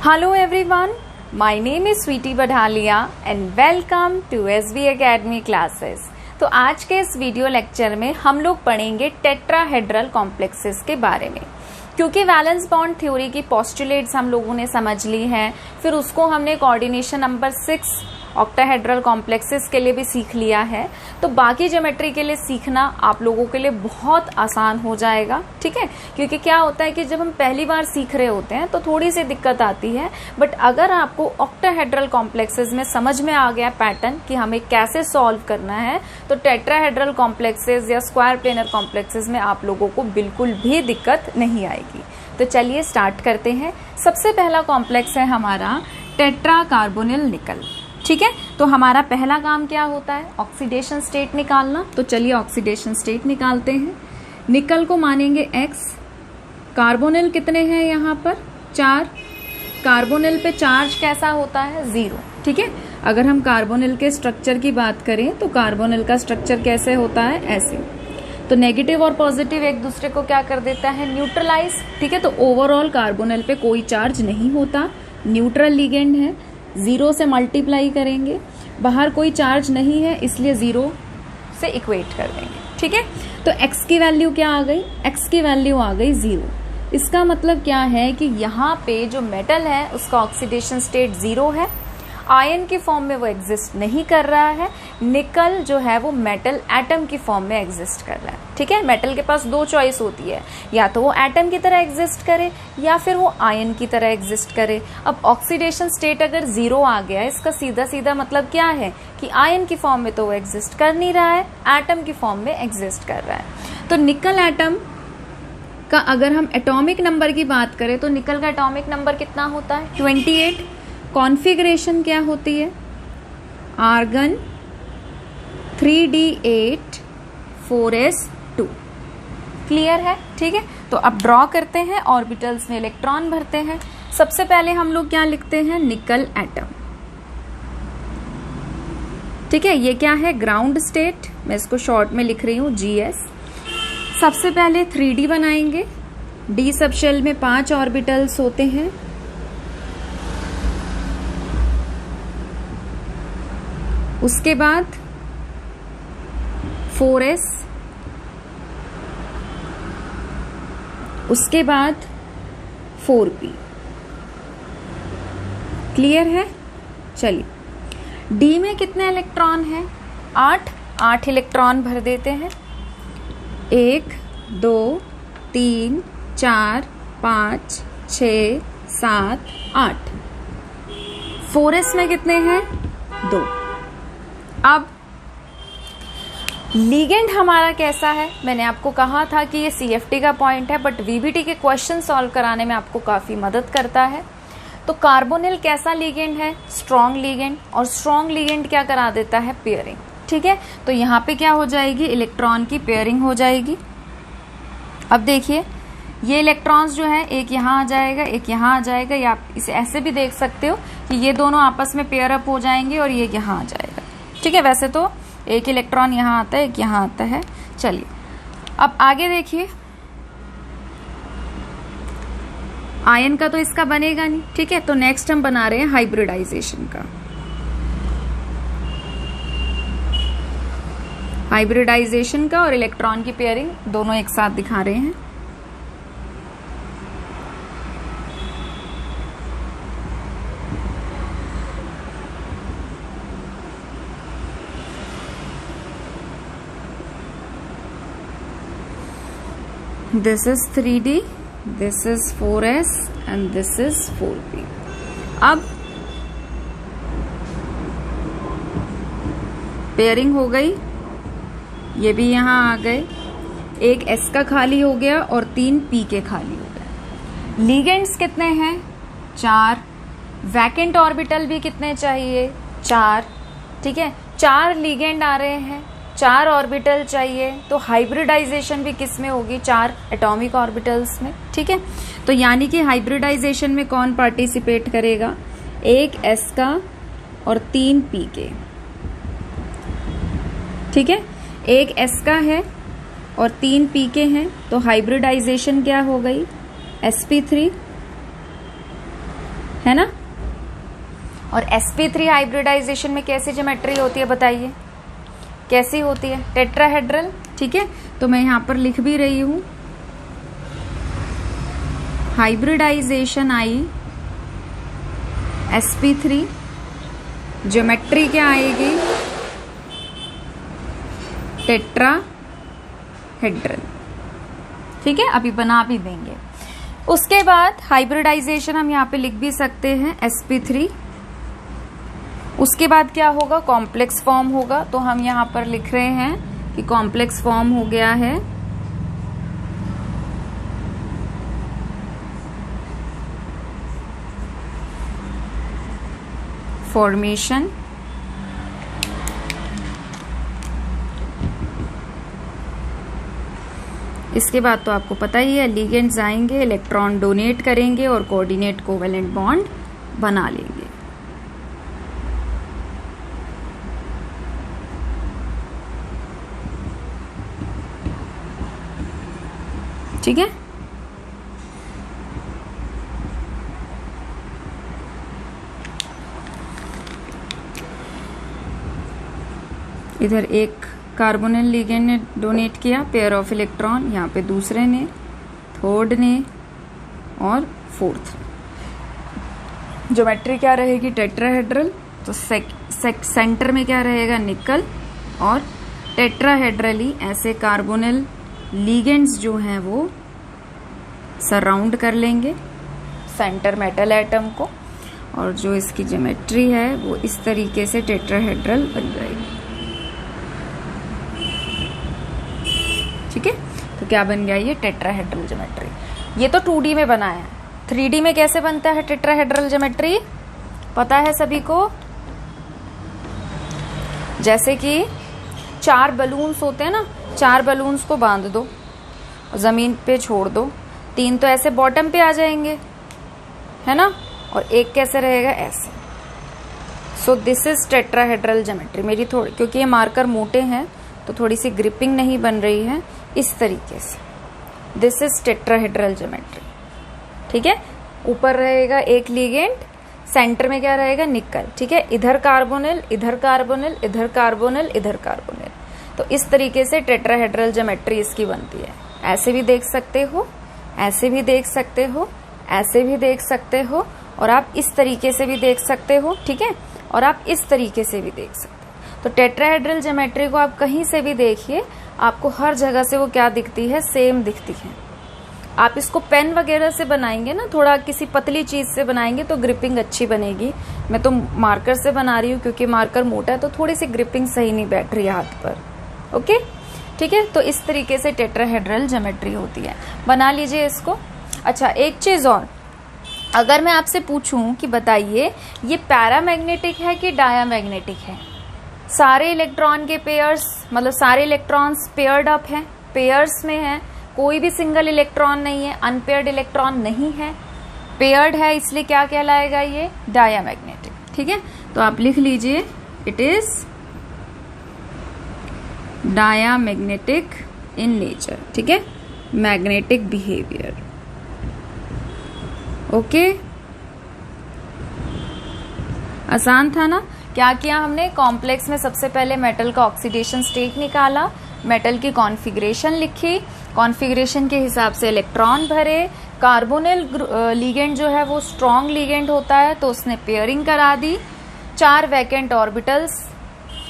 Hello everyone, my name is Sweetie Badhalia and welcome to SB Academy classes। तो आज के इस video lecture में हम लोग पढ़ेंगे टेट्राहेड्रल कॉम्प्लेक्सेस के बारे में। क्योंकि वैलेंस बॉन्ड थ्योरी की पोस्टुलेट्स हम लोगों ने समझ ली हैं, फिर उसको हमने कोऑर्डिनेशन नंबर 6 ऑक्टाहेड्रल कॉम्प्लेक्सेस के लिए भी सीख लिया है, तो बाकी ज्योमेट्री के लिए सीखना आप लोगों के लिए बहुत आसान हो जाएगा। ठीक है, क्योंकि क्या होता है कि जब हम पहली बार सीख रहे होते हैं तो थोड़ी सी दिक्कत आती है, बट अगर आपको ऑक्टाहेड्रल कॉम्प्लेक्सेस में समझ में आ गया पैटर्न कि हमें कैसे सॉल्व करना है, तो टेट्राहेड्रल कॉम्प्लेक्सेस या स्क्वायर प्लेनर कॉम्प्लेक्सेस में आप लोगों को बिल्कुल भी दिक्कत नहीं आएगी। तो चलिए स्टार्ट करते हैं। सबसे पहला कॉम्प्लेक्स है हमारा टेट्रा कार्बोनिल निकल। ठीक है, तो हमारा पहला काम क्या होता है? ऑक्सीडेशन स्टेट निकालना। तो चलिए ऑक्सीडेशन स्टेट निकालते हैं। निकल को मानेंगे X। कार्बोनिल कितने हैं यहाँ पर? 4। कार्बोनिल पे चार्ज कैसा होता है? 0। ठीक है, अगर हम कार्बोनिल के स्ट्रक्चर की बात करें तो कार्बोनिल का स्ट्रक्चर कैसे होता है? ऐसे। तो नेगेटिव और पॉजिटिव एक दूसरे को क्या कर देता है? न्यूट्रलाइज। ठीक है, तो ओवरऑल कार्बोनिल पे कोई चार्ज नहीं होता, न्यूट्रल लिगेंड है। 0 से मल्टीप्लाई करेंगे, बाहर कोई चार्ज नहीं है इसलिए 0 से इक्वेट कर देंगे। ठीक है, तो x की वैल्यू क्या आ गई? x की वैल्यू आ गई 0। इसका मतलब क्या है कि यहाँ पे जो मेटल है उसका ऑक्सीडेशन स्टेट 0 है, आयन की फॉर्म में वो एग्जिस्ट नहीं कर रहा है। निकल जो है वो मेटल एटम की फॉर्म में एग्जिस्ट कर रहा है। ठीक है, मेटल के पास 2 चॉइस होती है, या तो वो एटम की तरह एग्जिस्ट करे या फिर वो आयन की तरह एग्जिस्ट करे। अब ऑक्सीडेशन स्टेट अगर 0 आ गया, इसका सीधा सीधा मतलब क्या है कि आयन की फॉर्म में तो वो एग्जिस्ट कर नहीं रहा है, एटम की फॉर्म में एग्जिस्ट कर रहा है। तो निकल एटम का अगर हम एटॉमिक नंबर की बात करें तो निकल का एटॉमिक नंबर कितना होता है? 28। कॉन्फ़िगरेशन क्या होती है? Argon 3d8 4s2। क्लियर है? ठीक है, तो अब ड्रॉ करते हैं, ऑर्बिटल्स में इलेक्ट्रॉन भरते हैं। सबसे पहले हम लोग क्या लिखते हैं? निकल एटम। ठीक है, ये क्या है? Ground state. मैं इसको शॉर्ट में लिख रही हूं GS। सबसे पहले 3D बनाएंगे। D सब शेल में 5 ऑर्बिटल्स होते हैं। उसके बाद 4s, उसके बाद 4p। क्लियर है? चलिए, डी में कितने इलेक्ट्रॉन हैं? 8 इलेक्ट्रॉन भर देते हैं। 1 2 3 4 5 6 7 8। 4s में कितने हैं? 2। अब लीगेंड हमारा कैसा है? मैंने आपको कहा था कि ये CFT का पॉइंट है, बट VBT के क्वेश्चन सॉल्व कराने में आपको काफी मदद करता है। तो कार्बोनिल कैसा लीगेंड है? Strong ligand. और स्ट्रॉन्ग लीगेंड क्या करा देता है? पेयरिंग। ठीक है, तो यहाँ पे क्या हो जाएगी? इलेक्ट्रॉन की पेयरिंग हो जाएगी। अब देखिए, ये इलेक्ट्रॉन्स जो है, एक यहाँ आ जाएगा, एक यहाँ आ जाएगा, या आप इसे ऐसे भी देख सकते हो कि ये दोनों आपस में पेयर अप हो जाएंगे और ये यहाँ आ जाएगा। ठीक है, वैसे तो एक इलेक्ट्रॉन यहाँ आता है, एक यहाँ आता है। चलिए अब आगे देखिए, आयन का तो इसका बनेगा नहीं। ठीक है, तो नेक्स्ट हम बना रहे हैं हाइब्रिडाइजेशन का। हाइब्रिडाइजेशन का और इलेक्ट्रॉन की पेयरिंग दोनों एक साथ दिखा रहे हैं। This is 3D, this is 4s and this is 4p। अब पेयरिंग हो गई, ये भी यहाँ आ गए, एक S का खाली हो गया और 3 P के खाली हो गए। लीगेंड्स कितने हैं? 4। वैकेंट ऑर्बिटल भी कितने चाहिए? 4। ठीक है, 4 लीगेंड आ रहे हैं, 4 ऑर्बिटल चाहिए, तो हाइब्रिडाइजेशन भी किस में होगी? 4 एटॉमिक ऑर्बिटल्स में। ठीक है, तो यानी कि हाइब्रिडाइजेशन में कौन पार्टिसिपेट करेगा? एक S का और 3 P के। ठीक है, एक S का है और 3 P के हैं, तो हाइब्रिडाइजेशन क्या हो गई? sp3, है ना। और sp3 हाइब्रिडाइजेशन में कैसी ज्योमेट्री होती है बताइए, कैसी होती है, टेट्राहेड्रल। ठीक है, तो मैं यहां पर लिख भी रही हूं, हाइब्रिडाइजेशन आई sp3, ज्योमेट्री क्या आएगी, टेट्राहेड्रल। ठीक है, अभी बना भी देंगे। उसके बाद हाइब्रिडाइजेशन हम यहाँ पे लिख भी सकते हैं sp3। उसके बाद क्या होगा, कॉम्प्लेक्स फॉर्म होगा। तो हम यहाँ पर लिख रहे हैं कि कॉम्प्लेक्स फॉर्म हो गया है फॉर्मेशन इसके बाद तो आपको पता ही है, लिगेंड्स आएंगे, इलेक्ट्रॉन डोनेट करेंगे और कोऑर्डिनेट कोवेलेंट बॉन्ड बना लेंगे। ठीक है, इधर एक कार्बोनिल लिगेंड ने डोनेट किया, पेयर ऑफ इलेक्ट्रॉन, यहाँ पे दूसरे ने, थर्ड ने और फोर्थ। ज्योमेट्री क्या रहेगी, टेट्राहेड्रल। तो सेंटर में क्या रहेगा, निकल, और टेट्राहेड्रली ऐसे कार्बोनिल लिगेंड्स जो हैं वो सराउंड कर लेंगे सेंटर मेटल एटम को, और जो इसकी ज्योमेट्री है वो इस तरीके से टेट्राहेड्रल बन जाएगी। ठीक है, तो क्या बन गया ये, टेट्राहेड्रल ज्योमेट्री। ये तो 2D में बना है, 3D में कैसे बनता है टेट्राहेड्रल ज्योमेट्री, पता है सभी को। जैसे कि 4 बलून्स होते हैं ना, 4 बलून्स को बांध दो, जमीन पे छोड़ दो, 3 तो ऐसे बॉटम पे आ जाएंगे, है ना, और एक कैसे रहेगा, ऐसे। So this is tetrahedral geometry. मेरी थोड़ी, क्योंकि ये मार्कर मोटे हैं तो थोड़ी सी ग्रिपिंग नहीं बन रही है, इस तरीके से। This is tetrahedral geometry. ठीक है, ऊपर रहेगा एक लिगेंड, सेंटर में क्या रहेगा, निकल। ठीक है, इधर कार्बोनिल, इधर कार्बोनिल, इधर कार्बोनिल, इधर कार्बोनिल। तो इस तरीके से टेट्राहेड्रल ज्योमेट्री इसकी बनती है। ऐसे भी देख सकते हो, ऐसे भी देख सकते हो, ऐसे भी देख सकते हो, और आप इस तरीके से भी देख सकते हो। ठीक है, और आप इस तरीके से भी देख सकते हो। तो टेट्राहेड्रल ज्योमेट्री को आप कहीं से भी देखिए, आपको हर जगह से वो क्या दिखती है, सेम दिखती है। आप इसको पेन वगैरह से बनाएंगे ना, थोड़ा किसी पतली चीज से बनाएंगे तो ग्रिपिंग अच्छी बनेगी। मैं तो मार्कर से बना रही हूँ क्योंकि मार्कर मोटा है, तो थोड़ी सी ग्रिपिंग सही नहीं बैठ रही है हाथ पर। ओके, ठीक है, तो इस तरीके से टेट्राहेड्रल ज्योमेट्री होती है। बना लीजिए इसको। अच्छा, एक चीज और, अगर मैं आपसे पूछूं कि बताइए ये पैरामैग्नेटिक है कि डायामैग्नेटिक है, सारे इलेक्ट्रॉन के पेयर्स, मतलब सारे इलेक्ट्रॉन्स पेयर्ड अप हैं, पेयर्स में हैं, कोई भी सिंगल इलेक्ट्रॉन नहीं है, अनपेयर्ड इलेक्ट्रॉन नहीं है, पेयर्ड है, इसलिए क्या कहलाएगा ये, डायामैग्नेटिक। ठीक है, तो आप लिख लीजिए, it is diamagnetic in nature. ठीक है, मैग्नेटिक बिहेवियर। ओके, आसान था ना। क्या किया हमने, कॉम्प्लेक्स में सबसे पहले मेटल का ऑक्सीडेशन स्टेट निकाला, मेटल की कॉन्फ़िगरेशन लिखी, कॉन्फ़िगरेशन के हिसाब से इलेक्ट्रॉन भरे, कार्बोनिल लिगेंड जो है वो स्ट्रॉन्ग लिगेंड होता है तो उसने पेयरिंग करा दी, 4 वैकेंट ऑर्बिटल्स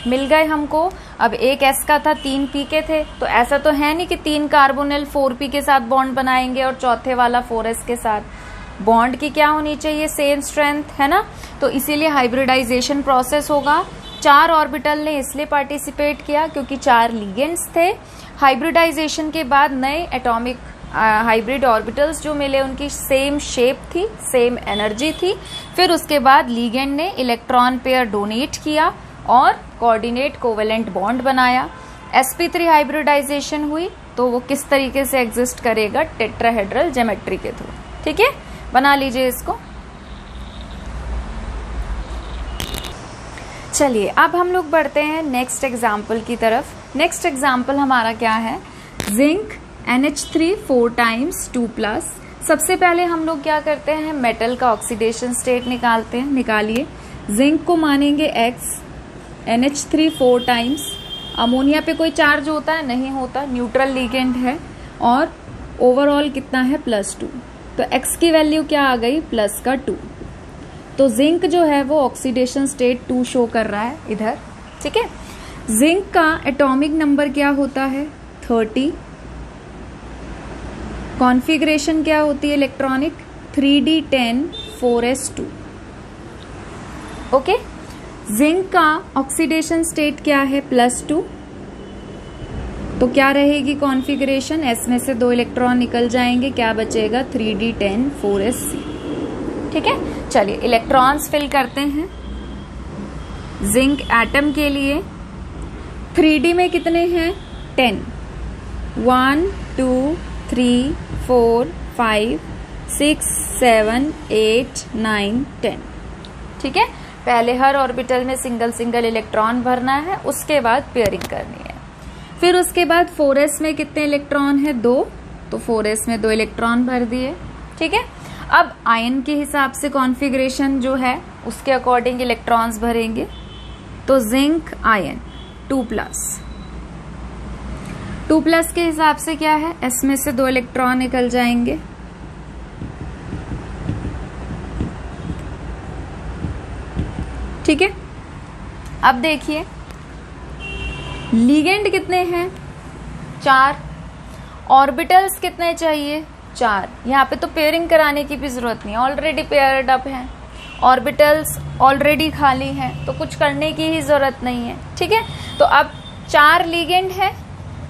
मिल गए हमको। अब एक s का था, 3 p के थे, तो ऐसा तो है नहीं कि 3 कार्बोनिल 4p के साथ बॉन्ड बनाएंगे और चौथे वाला 4s के साथ। बॉन्ड की क्या होनी चाहिए, सेम स्ट्रेंथ, है ना। तो इसीलिए हाइब्रिडाइजेशन प्रोसेस होगा। 4 ऑर्बिटल ने इसलिए पार्टिसिपेट किया क्योंकि 4 लिगेंड्स थे। हाइब्रिडाइजेशन के बाद नए एटॉमिक हाइब्रिड ऑर्बिटल्स जो मिले उनकी सेम शेप थी, सेम एनर्जी थी। फिर उसके बाद लिगेंड ने इलेक्ट्रॉन पेयर डोनेट किया और कोऑर्डिनेट कोवेलेंट बॉन्ड बनाया। sp3 हाइब्रिडाइजेशन हुई तो वो किस तरीके से एग्जिस्ट करेगा, टेट्राहेड्रल ज्योमेट्री के थ्रू। ठीक है, बना लीजिए इसको। चलिए अब हम लोग बढ़ते हैं नेक्स्ट एग्जाम्पल की तरफ। नेक्स्ट एग्जाम्पल हमारा क्या है, जिंक NH3 4 टाइम्स 2+, सबसे पहले हम लोग क्या करते हैं, मेटल का ऑक्सीडेशन स्टेट निकालते हैं। निकालिए, जिंक को मानेंगे X, NH3 4 टाइम्स। अमोनिया पे कोई चार्ज होता है, नहीं होता, न्यूट्रल लिगेंड है, और ओवरऑल कितना है +2। तो X की वैल्यू क्या आ गई, +2। तो जिंक जो है वो ऑक्सीडेशन स्टेट 2 शो कर रहा है इधर। ठीक है, जिंक का एटॉमिक नंबर क्या होता है, 30। कॉन्फ़िगरेशन क्या होती है electronic, 3d10 4s2। Okay, zinc का ऑक्सीडेशन स्टेट क्या है, +2। तो क्या रहेगी कॉन्फ़िगरेशन, S में से 2 इलेक्ट्रॉन निकल जाएंगे, क्या बचेगा, 3d10 4sc। ठीक है, चलिए इलेक्ट्रॉन्स फिल करते हैं। जिंक एटम के लिए 3d में कितने हैं, 10। 1 2 3 4 5 6 7 8 9 10। ठीक है, पहले हर ऑर्बिटल में सिंगल सिंगल इलेक्ट्रॉन भरना है, उसके बाद पेयरिंग करनी है। फिर उसके बाद 4s में कितने इलेक्ट्रॉन है, 2। तो 4s में 2 इलेक्ट्रॉन भर दिए। ठीक है, अब आयन के हिसाब से कॉन्फ़िगरेशन जो है उसके अकॉर्डिंग इलेक्ट्रॉन्स भरेंगे। तो जिंक आयन 2+। 2+ के हिसाब से क्या है, S में से 2 इलेक्ट्रॉन निकल जाएंगे। ठीक है, अब देखिए लिगेंड कितने हैं, 4। ऑर्बिटल्स कितने चाहिए, 4। यहाँ पे तो पेयरिंग कराने की भी जरूरत नहीं, ऑलरेडी पेयर्ड अप है, ऑर्बिटल्स ऑलरेडी खाली हैं, तो कुछ करने की ही जरूरत नहीं है। ठीक है, तो अब 4 लिगेंड है,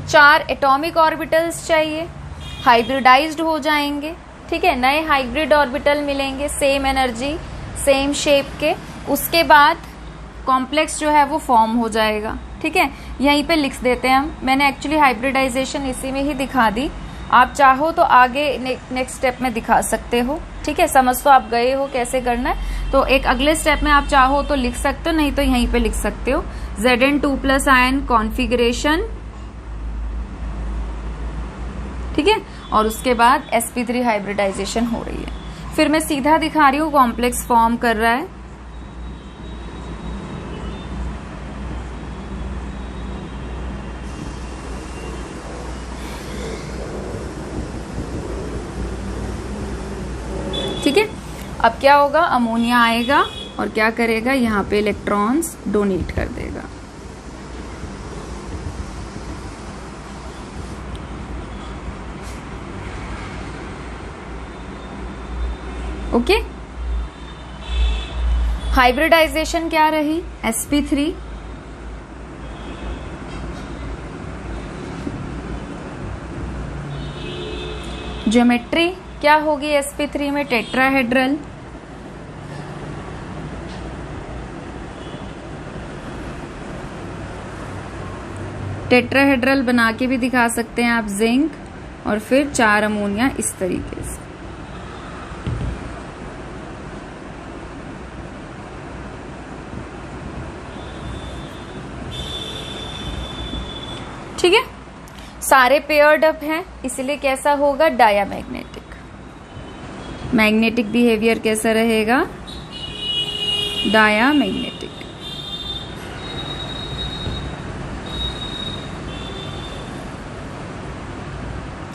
4 एटॉमिक ऑर्बिटल्स चाहिए, हाइब्रिडाइज्ड हो जाएंगे। ठीक है, नए हाइब्रिड ऑर्बिटल मिलेंगे, सेम एनर्जी सेम शेप के। उसके बाद कॉम्प्लेक्स जो है वो फॉर्म हो जाएगा। ठीक है, यहीं पे लिख देते हैं हम। मैंने एक्चुअली हाइब्रिडाइजेशन इसी में ही दिखा दी, आप चाहो तो आगे नेक्स्ट स्टेप में दिखा सकते हो। ठीक है, समझ तो आप गए हो कैसे करना है, तो एक अगले स्टेप में आप चाहो तो लिख सकते हो, नहीं तो यहीं पे लिख सकते हो। Zn2+ आयन कॉन्फ़िगरेशन, ठीक है, और उसके बाद sp3 हाइब्रिडाइजेशन हो रही है। फिर मैं सीधा दिखा रही हूँ, कॉम्प्लेक्स फॉर्म कर रहा है। ठीक है, अब क्या होगा, अमोनिया आएगा और क्या करेगा, यहाँ पे इलेक्ट्रॉन्स डोनेट कर देगा। ओके, हाइब्रिडाइजेशन क्या रही, sp3। ज्योमेट्री क्या होगी sp3 में, टेट्राहेड्रल। टेट्राहेड्रल बना के भी दिखा सकते हैं आप, जिंक और फिर 4 अमोनिया इस तरीके से। ठीक है, सारे पेयर्ड अप हैं, इसलिए कैसा होगा, डायामैग्नेटिक। मैग्नेटिक बिहेवियर कैसा रहेगा, डायामैग्नेटिक।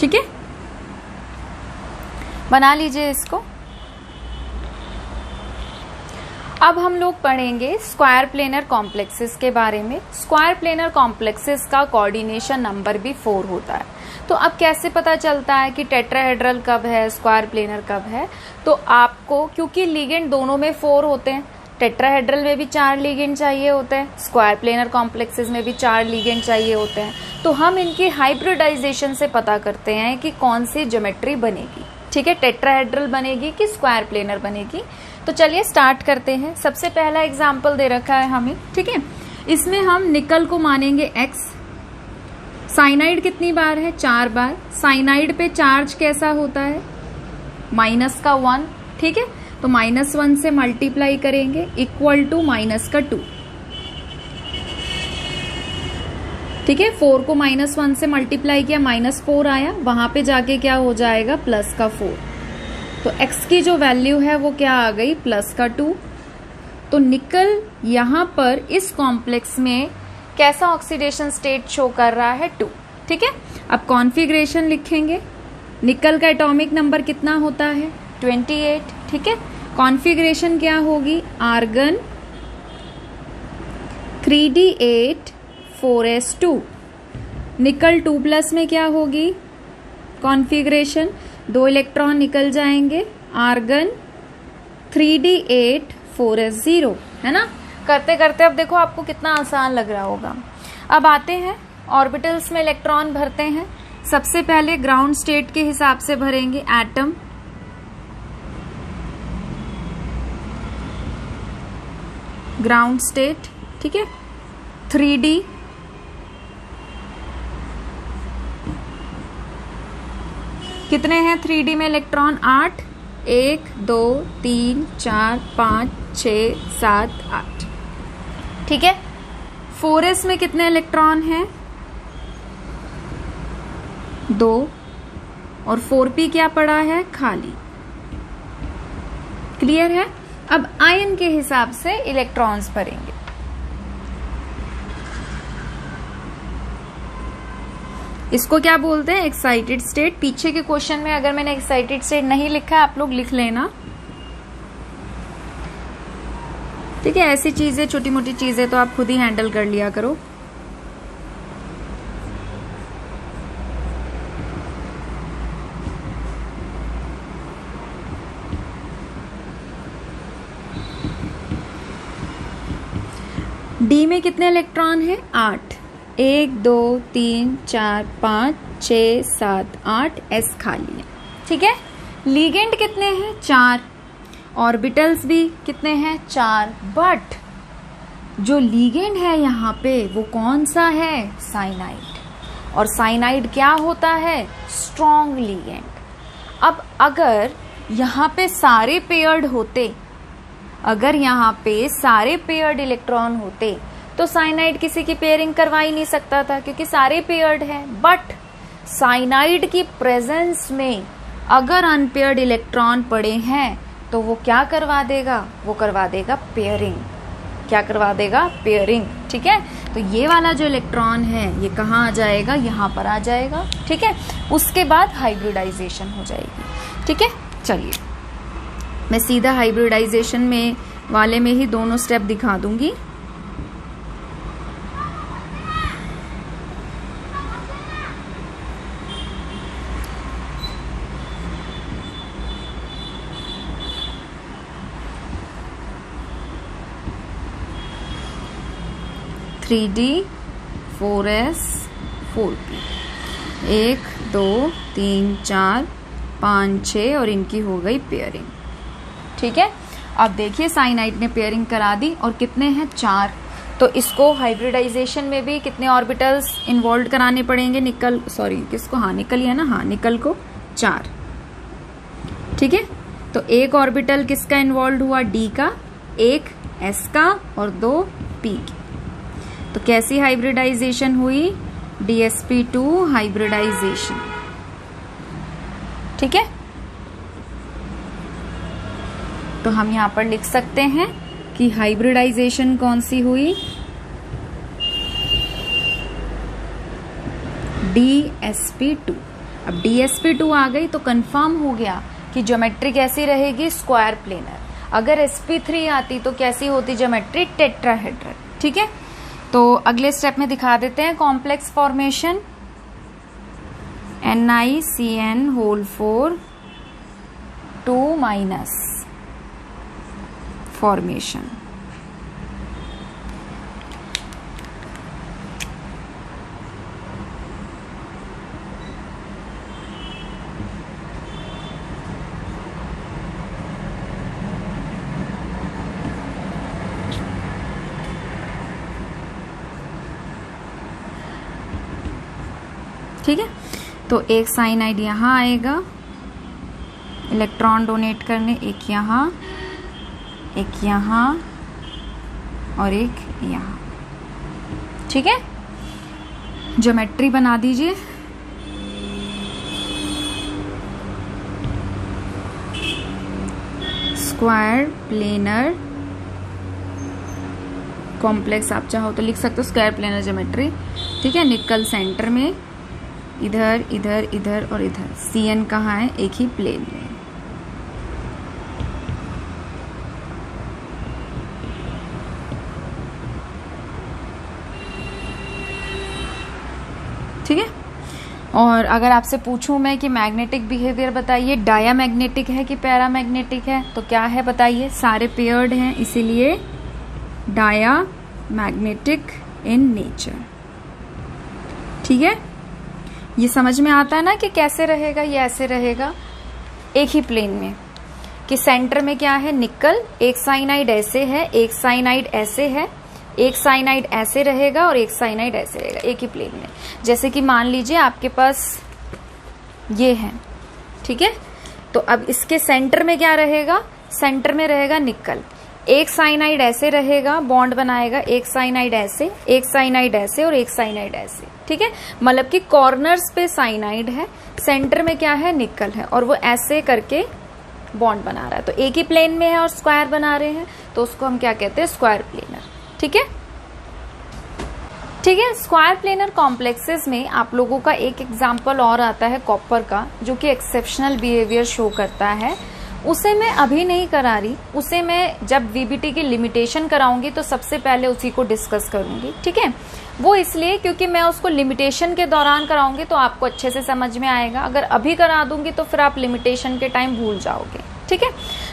ठीक है, बना लीजिए इसको। अब हम लोग पढ़ेंगे स्क्वायर प्लेनर कॉम्प्लेक्सेस के बारे में। स्क्वायर प्लेनर कॉम्प्लेक्सेस का कोऑर्डिनेशन नंबर भी 4 होता है। तो अब कैसे पता चलता है कि टेट्राहेड्रल कब है, स्क्वायर प्लेनर कब है, तो आपको, क्योंकि लिगेंड दोनों में 4 होते हैं, टेट्राहेड्रल में भी 4 लिगेंड चाहिए होते हैं, स्क्वायर प्लेनर कॉम्प्लेक्सेस में भी 4 लिगेंड चाहिए होते हैं, तो हम इनकी हाइब्रिडाइजेशन से पता करते हैं कि कौन सी ज्योमेट्री बनेगी। ठीक है, टेट्राहेड्रल बनेगी कि स्क्वायर प्लेनर बनेगी। तो चलिए स्टार्ट करते हैं। सबसे पहला एग्जाम्पल दे रखा है हमें। ठीक है, इसमें हम निकल को मानेंगे x। साइनाइड कितनी बार है, 4 बार। साइनाइड पे चार्ज कैसा होता है, -1। ठीक है, तो -1 से मल्टीप्लाई करेंगे इक्वल टू -2। ठीक है, 4 को -1 से मल्टीप्लाई किया, -4 आया, वहां पे जाके क्या हो जाएगा, +4। तो x की जो वैल्यू है वो क्या आ गई, +2। तो निकल यहाँ पर इस कॉम्प्लेक्स में कैसा ऑक्सीडेशन स्टेट शो कर रहा है, 2। ठीक है, अब कॉन्फ़िगरेशन लिखेंगे। निकल का एटॉमिक नंबर कितना होता है, 28। ठीक है, कॉन्फ़िगरेशन क्या होगी, आर्गन 3d8 4s2। निकल 2+ में क्या होगी कॉन्फ़िगरेशन, 2 इलेक्ट्रॉन निकल जाएंगे, आर्गन 3d8 4s0, है ना। करते करते अब देखो आपको कितना आसान लग रहा होगा। अब आते हैं ऑर्बिटल्स में इलेक्ट्रॉन भरते हैं। सबसे पहले ग्राउंड स्टेट के हिसाब से भरेंगे एटम। ग्राउंड स्टेट, ठीक है, 3d, कितने हैं 3d में इलेक्ट्रॉन, 8, 1 2 3 4 5 6 7 8। ठीक है, 4s में कितने इलेक्ट्रॉन हैं, 2, और 4p क्या पड़ा है, खाली। क्लियर है। अब आयन के हिसाब से इलेक्ट्रॉन्स भरेंगे। इसको क्या बोलते हैं, एक्साइटेड स्टेट। पीछे के क्वेश्चन में अगर मैंने एक्साइटेड स्टेट नहीं लिखा है, आप लोग लिख लेना। ठीक है, ऐसी चीजें, छोटी मोटी चीजें तो आप खुद ही हैंडल कर लिया करो। डी में कितने इलेक्ट्रॉन हैं, 8, 1 2 3 4 5 6 7 8, एस खाली है। ठीक है, लीगेंड कितने हैं, 4, ऑर्बिटल्स भी कितने हैं, 4, बट जो लीगेंड है यहाँ पे वो कौन सा है, साइनाइड। और साइनाइड क्या होता है, स्ट्रॉन्ग लीगेंड। अब अगर यहाँ पे सारे पेयर्ड होते, अगर यहाँ पे सारे पेयर्ड इलेक्ट्रॉन होते तो साइनाइड किसी की पेयरिंग करवा ही नहीं सकता था, क्योंकि सारे पेयर्ड हैं। बट साइनाइड की प्रेजेंस में अगर अनपेयर्ड इलेक्ट्रॉन पड़े हैं तो वो क्या करवा देगा, वो करवा देगा पेयरिंग। क्या करवा देगा, पेयरिंग। ठीक है, तो ये वाला जो इलेक्ट्रॉन है ये कहाँ आ जाएगा, यहाँ पर आ जाएगा। ठीक है, उसके बाद हाइब्रिडाइजेशन हो जाएगी। ठीक है, चलिए मैं सीधा हाइब्रिडाइजेशन में वाले में ही दोनों स्टेप दिखा दूंगी। थ्री डी 4s 4p, 1 2 3 4 5 6 और इनकी हो गई पेयरिंग। ठीक है, अब देखिए साइनाइड ने पेयरिंग करा दी और कितने हैं, 4। तो इसको हाइब्रिडाइजेशन में भी कितने ऑर्बिटल्स इन्वॉल्व कराने पड़ेंगे, निकल, सॉरी किसको, हाँ निकल ही है ना, हाँ निकल को 4। ठीक है, तो एक ऑर्बिटल किसका इन्वॉल्व हुआ, डी का, 1 एस का और 2 पी की। तो कैसी हाइब्रिडाइजेशन हुई, DsP2 हाइब्रिडाइजेशन। ठीक है, तो हम यहां पर लिख सकते हैं कि हाइब्रिडाइजेशन कौन सी हुई, DsP2। अब DsP2 आ गई तो कंफर्म हो गया कि ज्योमेट्री कैसी रहेगी, स्क्वायर प्लेनर। अगर sp3 आती तो कैसी होती ज्योमेट्री, टेट्राहेड्रल। ठीक है, तो अगले स्टेप में दिखा देते हैं कॉम्प्लेक्स फॉर्मेशन। NiCN4 2- formation. ठीक है, तो एक साइनाइड यहाँ आएगा इलेक्ट्रॉन डोनेट करने, एक यहाँ, एक यहाँ और एक यहाँ। ठीक है, ज्योमेट्री बना दीजिए। स्क्वायर प्लेनर कॉम्प्लेक्स, आप चाहो तो लिख सकते हो स्क्वायर प्लेनर ज्योमेट्री, ठीक है। निकल सेंटर में, इधर इधर इधर और इधर। CN कहाँ है? एक ही प्लेन में। ठीक है। और अगर आपसे पूछूं मैं कि मैग्नेटिक बिहेवियर बताइए, डायामैग्नेटिक है कि पैरामैग्नेटिक है, तो क्या है बताइए? सारे पेयर्ड हैं, इसीलिए डायामैग्नेटिक इन नेचर। ठीक है, ये समझ में आता है ना कि कैसे रहेगा? ये ऐसे रहेगा एक ही प्लेन में, कि सेंटर में क्या है? निकल। एक साइनाइड ऐसे है, एक साइनाइड ऐसे है, एक साइनाइड ऐसे रहेगा और एक साइनाइड ऐसे रहेगा एक ही प्लेन में। जैसे कि मान लीजिए आपके पास ये है, ठीक है। तो अब इसके सेंटर में क्या रहेगा? सेंटर में रहेगा निकल। एक साइनाइड ऐसे रहेगा, बॉन्ड बनाएगा, एक साइनाइड ऐसे, एक साइनाइड ऐसे और एक साइनाइड ऐसे, ठीक है। मतलब कि कॉर्नर्स पे साइनाइड है, सेंटर में क्या है? निकल है, और वो ऐसे करके बॉन्ड बना रहा है। तो एक ही प्लेन में है और स्क्वायर बना रहे हैं, तो उसको हम क्या कहते हैं? Square planar. ठीक है, ठीक है। स्क्वायर प्लेनर कॉम्प्लेक्सेस में आप लोगों का एक एग्जाम्पल और आता है कॉपर का, जो कि एक्सेप्शनल बिहेवियर शो करता है। उसे मैं अभी नहीं करा रही, उसे मैं जब VBT की लिमिटेशन कराऊंगी तो सबसे पहले उसी को डिस्कस करूंगी, ठीक है। वो इसलिए क्योंकि मैं उसको लिमिटेशन के दौरान कराऊंगी तो आपको अच्छे से समझ में आएगा। अगर अभी करा दूंगी तो फिर आप लिमिटेशन के टाइम भूल जाओगे, ठीक है।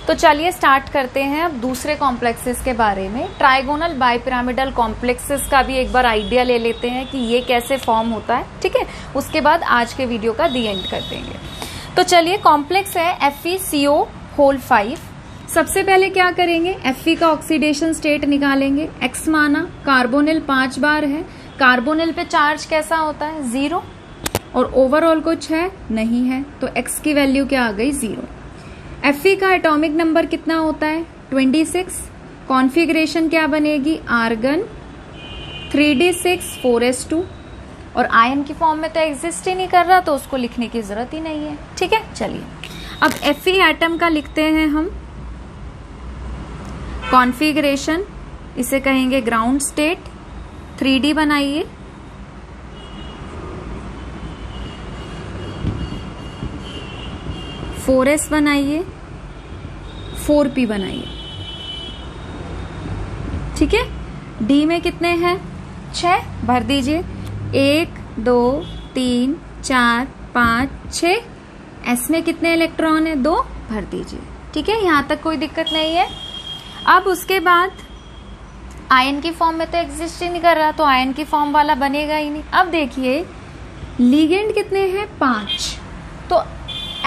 तो चलिए स्टार्ट करते हैं अब दूसरे कॉम्प्लेक्सेस के बारे में। ट्राइगोनल बाइपिरामिडल कॉम्प्लेक्सेस का भी एक बार आइडिया ले लेते हैं कि ये कैसे फॉर्म होता है, ठीक है। उसके बाद आज के वीडियो का दी एंड कर देंगे। तो चलिए, कॉम्प्लेक्स है FeCO5। सबसे पहले क्या करेंगे? Fe का ऑक्सीडेशन स्टेट निकालेंगे। X माना, कार्बोनिल 5 बार है। कार्बोनिल पे चार्ज कैसा होता है? 0। और ओवरऑल कुछ है? नहीं है, तो X की वैल्यू क्या आ गई? 0। Fe का एटॉमिक नंबर कितना होता है? 26। कॉन्फ़िगरेशन क्या बनेगी? Argon 3d6 4s2। और आयन की फॉर्म में तो एग्जिस्ट ही नहीं कर रहा, तो उसको लिखने की जरूरत ही नहीं है, ठीक है। चलिए अब Fe एटम का लिखते हैं हम। कॉन्फ़िगरेशन इसे कहेंगे ग्राउंड स्टेट। 3d बनाइए, (4s) बनाइए, 4p बनाइए, ठीक है। D में कितने हैं? 6 भर दीजिए। 1 2 3 4 5 6। S में कितने इलेक्ट्रॉन है? 2 भर दीजिए, ठीक है। यहां तक कोई दिक्कत नहीं है। अब उसके बाद आयन की फॉर्म में तो एग्जिस्ट ही नहीं कर रहा, तो आयन की फॉर्म वाला बनेगा ही नहीं। अब देखिए लिगेंड कितने हैं? 5। तो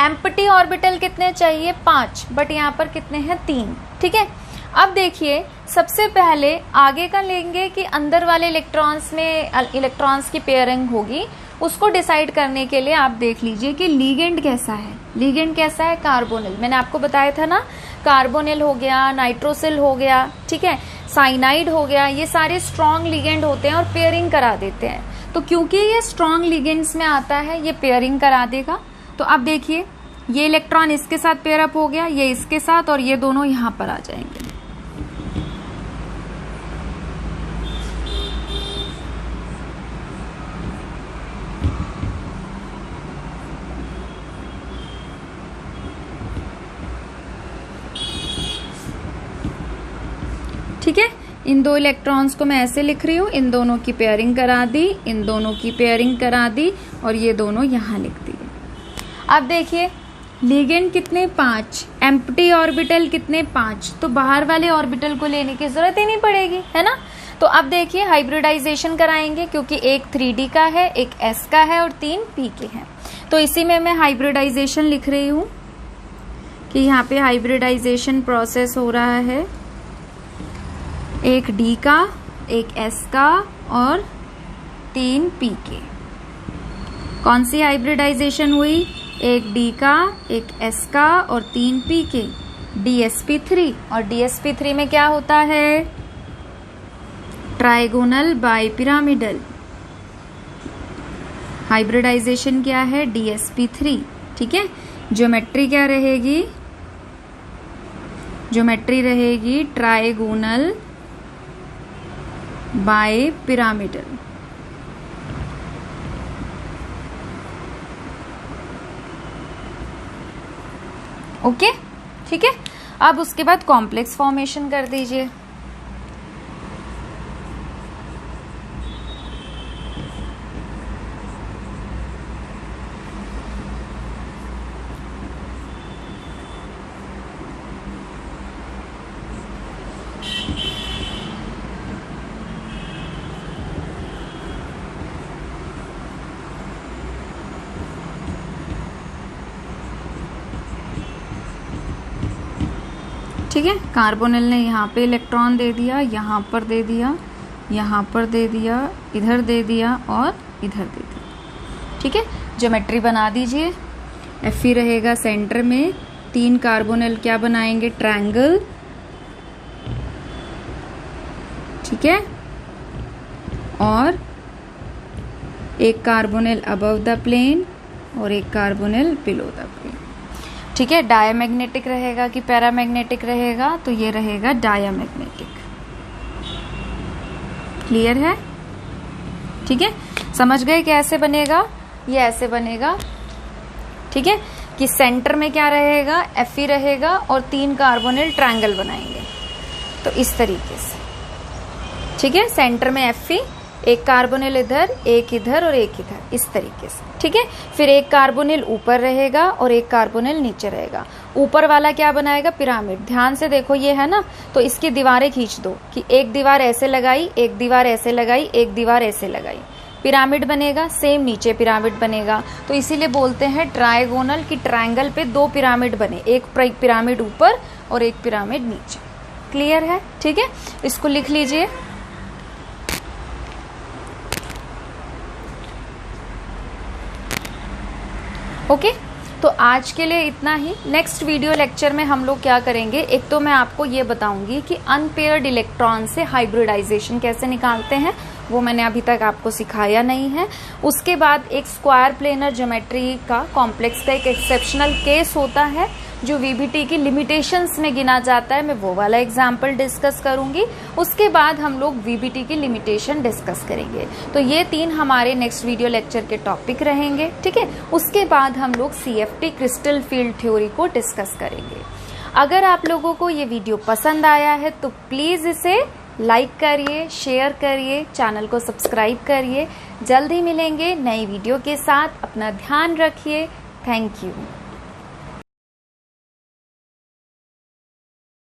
एम्प्टी ऑर्बिटल कितने चाहिए? 5, बट यहाँ पर कितने हैं? 3, ठीक है। अब देखिए सबसे पहले आगे का लेंगे कि अंदर वाले इलेक्ट्रॉन्स में इलेक्ट्रॉन्स की पेयरिंग होगी, उसको डिसाइड करने के लिए आप देख लीजिए कि लिगेंड कैसा है। लिगेंड कैसा है? कार्बोनिल। मैंने आपको बताया था ना, कार्बोनिल हो गया, नाइट्रोसिल हो गया, ठीक है, साइनाइड हो गया, ये सारे स्ट्रॉन्ग लिगेंड होते हैं और पेयरिंग करा देते हैं। तो क्योंकि ये स्ट्रॉन्ग लिगेंड्स में आता है, ये पेयरिंग करा देगा। तो अब देखिए ये इलेक्ट्रॉन इसके साथ पेयरअप हो गया, ये इसके साथ, और ये दोनों यहां पर आ जाएंगे। ठीक है, इन 2 इलेक्ट्रॉन्स को मैं ऐसे लिख रही हूं, इन दोनों की पेयरिंग करा दी, इन दोनों की पेयरिंग करा दी, और ये दोनों यहां लिख दिए। अब देखिए लिगेंड कितने? 5। एम्प्टी ऑर्बिटल कितने? 5। तो बाहर वाले ऑर्बिटल को लेने की जरूरत ही नहीं पड़ेगी, है ना। तो अब देखिए हाइब्रिडाइजेशन कराएंगे, क्योंकि एक 3d का है, एक s का है और 3 p के हैं। तो इसी में मैं हाइब्रिडाइजेशन लिख रही हूं कि यहाँ पे हाइब्रिडाइजेशन प्रोसेस हो रहा है। एक D का, एक S का और 3 P के। कौन सी हाइब्रिडाइजेशन हुई? एक D का, एक S का और 3 P के, DsP3। और DsP3 में क्या होता है? Trigonal bipyramidal. हाइब्रिडाइजेशन क्या है? DsP3, ठीक है। ज्योमेट्री क्या रहेगी? ज्योमेट्री रहेगी ट्राइगोनल बाय पिरामिडल। ओके, ठीक है। अब उसके बाद कॉम्प्लेक्स फॉर्मेशन कर दीजिए। ठीक है, कार्बोनिल ने यहाँ पे इलेक्ट्रॉन दे दिया, यहाँ पर दे दिया, यहाँ पर दे दिया, इधर दे दिया और इधर दे दिया। ठीक है, ज्योमेट्री बना दीजिए। Fe रहेगा सेंटर में, 3 कार्बोनिल क्या बनाएंगे, ट्रायंगल। ठीक है, और एक कार्बोनिल अबव द प्लेन और एक कार्बोनिल बिलो द प्लेन। ठीक है, डायमैग्नेटिक रहेगा कि पैरामैग्नेटिक रहेगा, तो ये रहेगा डायमैग्नेटिक। क्लियर है? ठीक है, समझ गए कैसे बनेगा? ये ऐसे बनेगा। ठीक है, कि सेंटर में क्या रहेगा, Fe रहेगा और 3 कार्बोनिल ट्रायंगल बनाएंगे, तो इस तरीके से। ठीक है, सेंटर में Fe, एक कार्बोनिल इधर, एक इधर और एक इधर, इस तरीके से। ठीक है, फिर एक कार्बोनिल ऊपर रहेगा और एक कार्बोनिल नीचे रहेगा। ऊपर वाला क्या बनाएगा, पिरामिड। ध्यान से देखो, ये है ना, तो इसकी दीवारें खींच दो कि एक दीवार ऐसे लगाई, एक दीवार ऐसे लगाई, एक दीवार ऐसे लगाई, पिरामिड बनेगा। सेम नीचे पिरामिड बनेगा, तो इसीलिए बोलते हैं ट्रायगोनल की ट्रायंगल पे 2 पिरामिड बने, एक पिरामिड ऊपर और एक पिरामिड नीचे। क्लियर है? ठीक है, इसको लिख लीजिए। ओके, तो आज के लिए इतना ही। नेक्स्ट वीडियो लेक्चर में हम लोग क्या करेंगे, एक तो मैं आपको ये बताऊंगी कि अनपेयर्ड इलेक्ट्रॉन से हाइब्रिडाइजेशन कैसे निकालते हैं, वो मैंने अभी तक आपको सिखाया नहीं है। उसके बाद एक स्क्वायर प्लेनर ज्योमेट्री का कॉम्प्लेक्स का एक एक्सेप्शनल केस होता है जो वीबीटी की लिमिटेशंस में गिना जाता है, मैं वो वाला एग्जाम्पल डिस्कस करूंगी। उसके बाद हम लोग वीबीटी की लिमिटेशन डिस्कस करेंगे। तो ये 3 हमारे नेक्स्ट वीडियो लेक्चर के टॉपिक रहेंगे। ठीक है, उसके बाद हम लोग CFT क्रिस्टल फील्ड थ्योरी को डिस्कस करेंगे। अगर आप लोगों को ये वीडियो पसंद आया है तो प्लीज इसे लाइक करिए, शेयर करिए, चैनल को सब्सक्राइब करिए। जल्द ही मिलेंगे नई वीडियो के साथ। अपना ध्यान रखिए। Thank you.